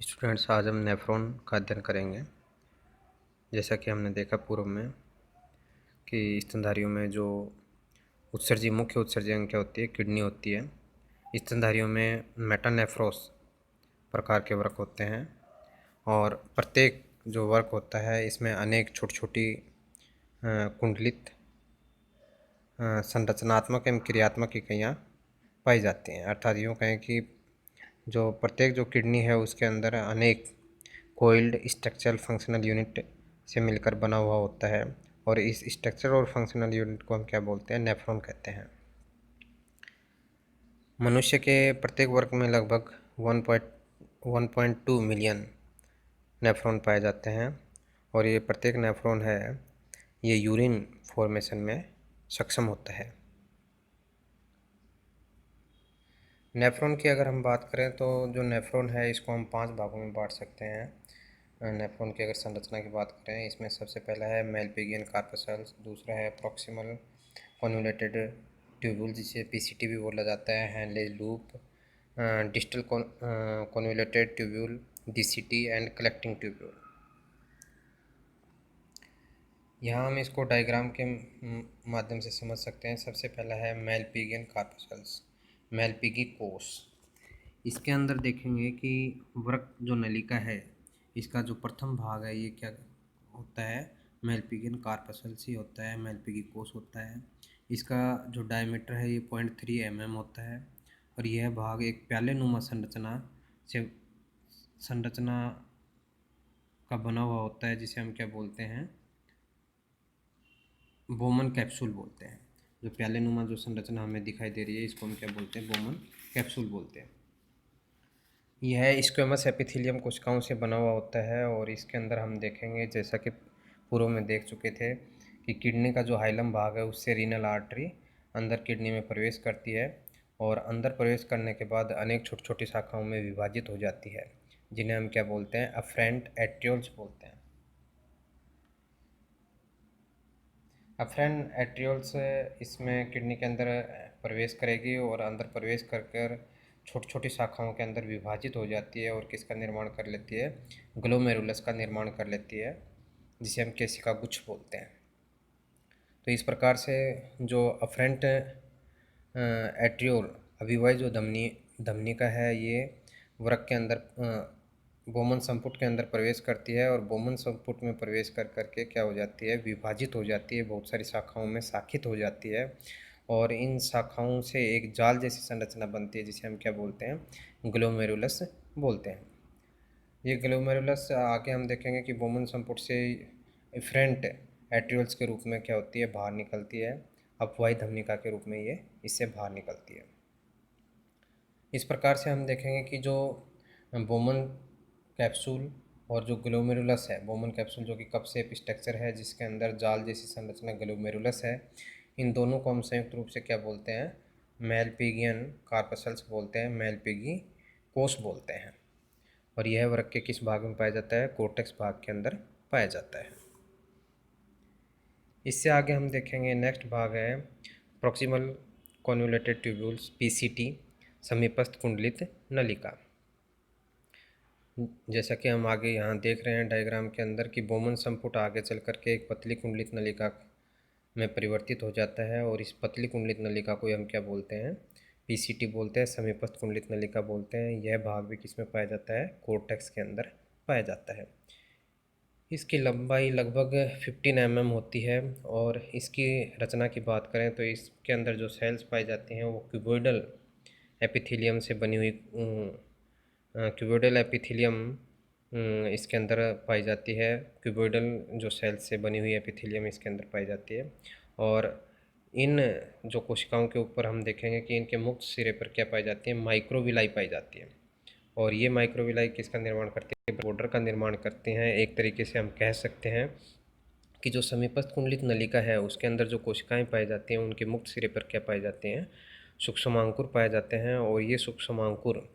Students, आज हम nephron का अध्ययन करेंगे। जैसा कि हमने देखा पूर्व में कि स्तनधारियों में जो मुख्य उत्सर्जक क्या होती है, किडनी होती है। स्तनधारियों में मेटानेफ्रोस प्रकार के वर्क होते हैं और प्रत्येक जो वर्क होता है इसमें अनेक छोटी छोटी कुंडलित संरचनात्मक एवं क्रियात्मक इकाइयाँ पाई जाती हैं। अर्थात यूँ कहें कि जो प्रत्येक जो किडनी है उसके अंदर अनेक कोइल्ड स्ट्रक्चरल फंक्शनल यूनिट से मिलकर बना हुआ होता है और इस स्ट्रक्चरल और फंक्शनल यूनिट को हम क्या बोलते हैं, नेफ्रॉन कहते हैं। मनुष्य के प्रत्येक वर्ग में लगभग 1.2 मिलियन नेफ्रॉन पाए जाते हैं और ये प्रत्येक नेफ्रॉन है ये यूरिन फॉर्मेशन में सक्षम होता है। नेफ्रॉन की अगर हम बात करें तो जो नेफ्रॉन है इसको हम 5 भागों में बांट सकते हैं। नेफ्रॉन की अगर संरचना की बात करें, इसमें सबसे पहला है मेलपिगियन कार्पसेल्स, दूसरा है प्रॉक्सिमल कॉन्वोल्यूटेड ट्यूब्यूल जिसे पीसीटी भी बोला जाता है, Henle loop, distal convoluted tubule DCT and collecting tubule. यहाँ हम इसको डायग्राम के माध्यम से समझ सकते हैं। सबसे पहला है मेलपिगियन कार्पसेल्स, मेलपिगी कोष। इसके अंदर देखेंगे कि वृक्क जो नलिका है इसका जो प्रथम भाग है ये क्या होता है, मेलपिगियन कार्पसेल्स ही होता है, मेलपिगी कोष होता है। इसका जो डायमीटर है ये 0.3 mm होता है और यह भाग एक प्याले नुमा संरचना का बना हुआ होता है जिसे हम क्या बोलते हैं, बोमन कैप्सूल बोलते हैं। जो प्याले नुमा जो संरचना हमें दिखाई दे रही है इसको हम क्या बोलते हैं, बोमन कैप्सूल बोलते हैं। यह स्क्वेमस एपिथेलियम कोशिकाओं से बना हुआ होता है और इसके अंदर हम देखेंगे, जैसा कि पूर्व में देख चुके थे, कि किडनी का जो हाइलम भाग है उससे रीनल आर्टरी अंदर किडनी में प्रवेश करती है और अंदर प्रवेश करने के बाद अनेक छोटी छोटी शाखाओं में विभाजित हो जाती है जिन्हें हम क्या बोलते हैं, अफरेंट एट्रियोल्स बोलते हैं। अफरेंट एट्रियोल्स इसमें किडनी के अंदर प्रवेश करेगी और अंदर प्रवेश कर कर छोटी छोटी शाखाओं के अंदर विभाजित हो जाती है और किसका निर्माण कर लेती है, ग्लोमेरुलस का निर्माण कर लेती है जिसे हम केशिका गुच्छ बोलते हैं। तो इस प्रकार से जो अफरेंट एट्रियोल अभिवाही जो धमनी का है ये वृक्क के अंदर बोमन संपुट के अंदर प्रवेश करती है और बोमन संपुट में प्रवेश कर करके क्या हो जाती है, विभाजित हो जाती है, बहुत सारी शाखाओं में शाखित हो जाती है और इन शाखाओं से एक जाल जैसी संरचना बनती है जिसे हम क्या बोलते हैं, ग्लोमेरुलस बोलते हैं। ये ग्लोमेरुलस आगे हम देखेंगे कि बोमन संपुट से इफरेंट एट्रियोल्स के रूप में क्या होती है, बाहर निकलती है, अपवाही धमनिका के रूप में ये इससे बाहर निकलती है। इस प्रकार से हम देखेंगे कि जो बोमन कैप्सूल और जो ग्लोमेरुलस है, बोमन कैप्सूल जो कि कप शेप स्ट्रक्चर है जिसके अंदर जाल जैसी संरचना ग्लोमेरुलस है, इन दोनों को हम संयुक्त रूप से क्या बोलते हैं, मेलपिगियन कार्पसेल्स बोलते हैं, मेलपिगी कोष बोलते हैं। और यह वृक्क के किस भाग में पाया जाता है, कोर्टेक्स भाग के अंदर पाया जाता है। इससे आगे हम देखेंगे, नेक्स्ट भाग है प्रॉक्सिमल कॉन्वोल्यूटेड ट्यूब्यूल्स पीसीटी, समीपस्थ कुंडलित नलिका। जैसा कि हम आगे यहाँ देख रहे हैं डायग्राम के अंदर कि बोमन संपुट आगे चल करके एक पतली कुंडलित नलिका में परिवर्तित हो जाता है और इस पतली कुंडलित नलिका को हम क्या बोलते हैं, पीसीटी बोलते हैं, समीपस्थ कुंडलित नलिका बोलते हैं। यह भाग भी किस में पाया जाता है, कोर्टेक्स के अंदर पाया जाता है। इसकी लंबाई लगभग 15 mm होती है और इसकी रचना की बात करें तो इसके अंदर जो सेल्स पाई जाती हैं वो क्यूबोइडल एपिथेलियम से बनी हुई क्यूबोइडल एपिथेलियम इसके अंदर पाई जाती है। क्यूबोइडल जो सेल्स से बनी हुई एपिथेलियम इसके अंदर पाई जाती है और इन जो कोशिकाओं के ऊपर हम देखेंगे कि इनके मुक्त सिरे पर क्या पाई जाती है, माइक्रोविलाई पाई जाती है और ये माइक्रोविलाई किसका निर्माण करती है, बॉर्डर का निर्माण करते हैं। एक तरीके से हम कह सकते हैं कि जो समीपस्थ कुंडलित नलिका है उसके अंदर जो कोशिकाएं पाई जाती हैं उनके मुक्त सिरे पर क्या पाए जाते हैं, सूक्ष्मांकुर पाए जाते हैं और ये सूक्ष्मांकुर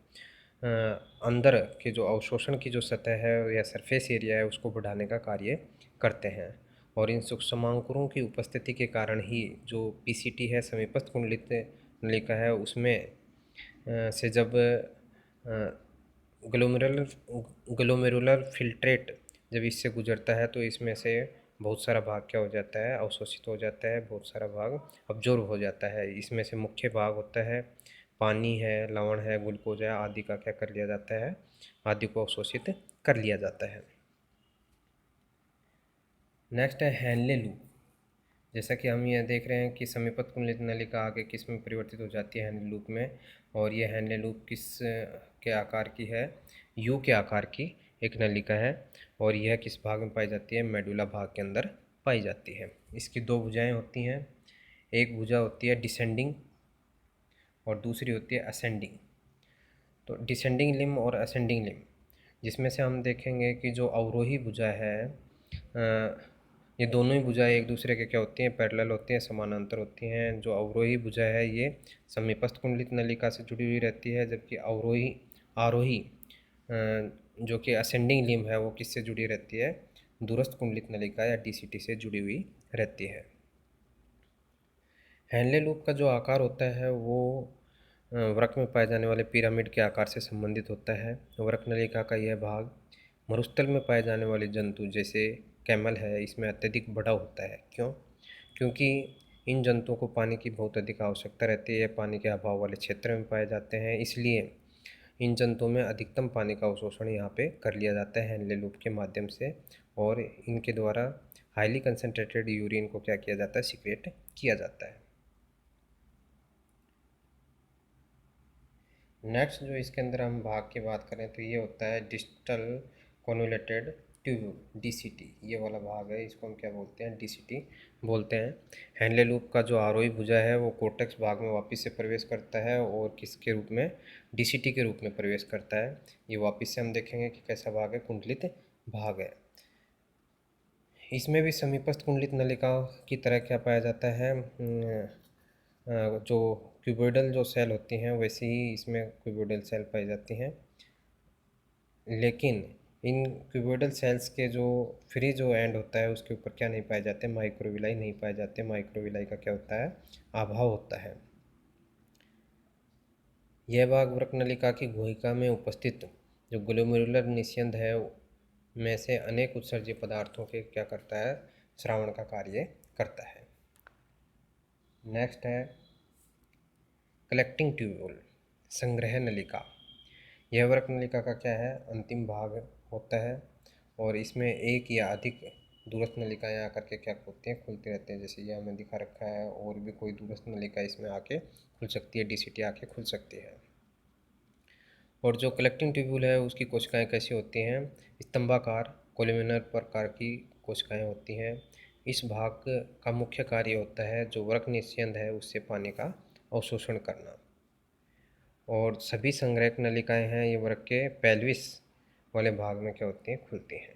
अंदर के जो अवशोषण की जो सतह है या सरफेस एरिया है उसको बढ़ाने का कार्य करते हैं और इन सूक्ष्मांकुरों की उपस्थिति के कारण ही जो पीसीटी है, समीपस्थ कुंडलित नलिका है, उसमें से जब ग्लोमेरुलर ग्लोमेरुलर फिल्ट्रेट जब इससे गुजरता है तो इसमें से बहुत सारा भाग क्या हो जाता है, अवशोषित हो जाता है, बहुत सारा भाग अब्जॉर्ब हो जाता है। इसमें से मुख्य भाग होता है पानी है, लवण है, ग्लूकोज है आदि का क्या कर लिया जाता है, आदि को अवशोषित कर लिया जाता है। नेक्स्ट है हेनले लूप। जैसा कि हम यह देख रहे हैं कि समीपस्थ कुंडलित नलिका आगे किस में परिवर्तित हो जाती है, हेनले लूप में। और ये हेनले लूप किस के आकार की है, यू के आकार की एक नलिका है। और यह किस भाग में पाई जाती है, मेडुला भाग के अंदर पाई जाती है। इसकी दो भुजाएं होती हैं, एक भुजा होती है डिसेंडिंग और दूसरी होती है असेंडिंग। तो डिसेंडिंग लिम्ब और असेंडिंग लिम्ब, जिसमें से हम देखेंगे कि जो अवरोही भुजा है, ये दोनों ही भुजाएं एक दूसरे के क्या होती हैं, पैरेलल होती हैं, समानांतर होती हैं। जो अवरोही भुजा है ये समीपस्थ कुंडलित नलिका से जुड़ी हुई रहती है, जबकि आरोही जो कि असेंडिंग लिम्ब है वो किससे जुड़ी रहती है, दूरस्थ कुंडलित नलिका या डीसीटी से जुड़ी हुई रहती है। हेनले लूप का जो आकार होता है वो वृक्क में पाए जाने वाले पिरामिड के आकार से संबंधित होता है। वृक्क नलिका का यह भाग मरुस्थल में पाए जाने वाले जंतु जैसे कैमल है, इसमें अत्यधिक बड़ा होता है। क्यों? क्योंकि इन जंतुओं को पानी की बहुत अधिक आवश्यकता रहती है, पानी के अभाव वाले क्षेत्र में पाए जाते हैं, इसलिए इन जंतुओं में अधिकतम पानी का अवशोषण यहाँ पे कर लिया जाता है हेनले लूप के माध्यम से। और इनके द्वारा हाईली कंसनट्रेटेड यूरिन को क्या किया जाता है, सीक्रेट किया जाता है। नेक्स्ट जो इसके अंदर हम भाग की बात करें तो ये होता है डिस्टल कॉन्वोल्यूटेड ट्यूब्यूल, डीसीटी। ये वाला भाग है, इसको हम क्या बोलते हैं, डीसीटी बोलते हैं। हेनले लूप का जो आरोही भुजा है वो कोर्टेक्स भाग में वापस से प्रवेश करता है और किसके रूप में, डीसीटी के रूप में प्रवेश करता है। ये वापस से हम देखेंगे कि कैसा भाग है, कुंडलित भाग है। इसमें भी समीपस्थ कुंडलित नलिका की तरह क्या पाया जाता है, जो क्यूबोइडल जो सेल होती हैं वैसे ही इसमें क्यूबोइडल सेल पाई जाती हैं। लेकिन इन क्यूबोइडल सेल्स के जो फ्री जो एंड होता है उसके ऊपर क्या नहीं पाए जाते, माइक्रोविलाई नहीं पाए जाते। माइक्रोविलाई का क्या होता है, अभाव होता है। यह भाग वृक्क नलिका की गुहिका में उपस्थित जो ग्लोमेरुलर निस्यंद है में से अनेक उत्सर्ज्य पदार्थों के क्या करता है, श्रावण का कार्य करता है। नेक्स्ट है कलेक्टिंग ट्यूब्यूल, संग्रह नलिका। यह वृक्क नलिका का क्या है, अंतिम भाग होता है और इसमें एक या अधिक दूरस्थ नलिकाएँ आकर के क्या होती हैं, खुलती रहती हैं। जैसे ये हमें दिखा रखा है, और भी कोई दूरस्थ नलिका इसमें आके खुल सकती है, डीसीटी आके खुल सकती है। और जो कलेक्टिंग ट्यूब्यूल है उसकी कोशिकाएं कैसी होती हैं, स्तंभाकार कोलुमिनर प्रकार की कोशिकाएं होती हैं। इस भाग का मुख्य कार्य होता है जो वृक्क निस्यंद है उससे पानी का अवशोषण करना। और सभी संग्रहक नलिकाएं हैं ये वृक्क के पेल्विस वाले भाग में क्या होती हैं, खुलती हैं।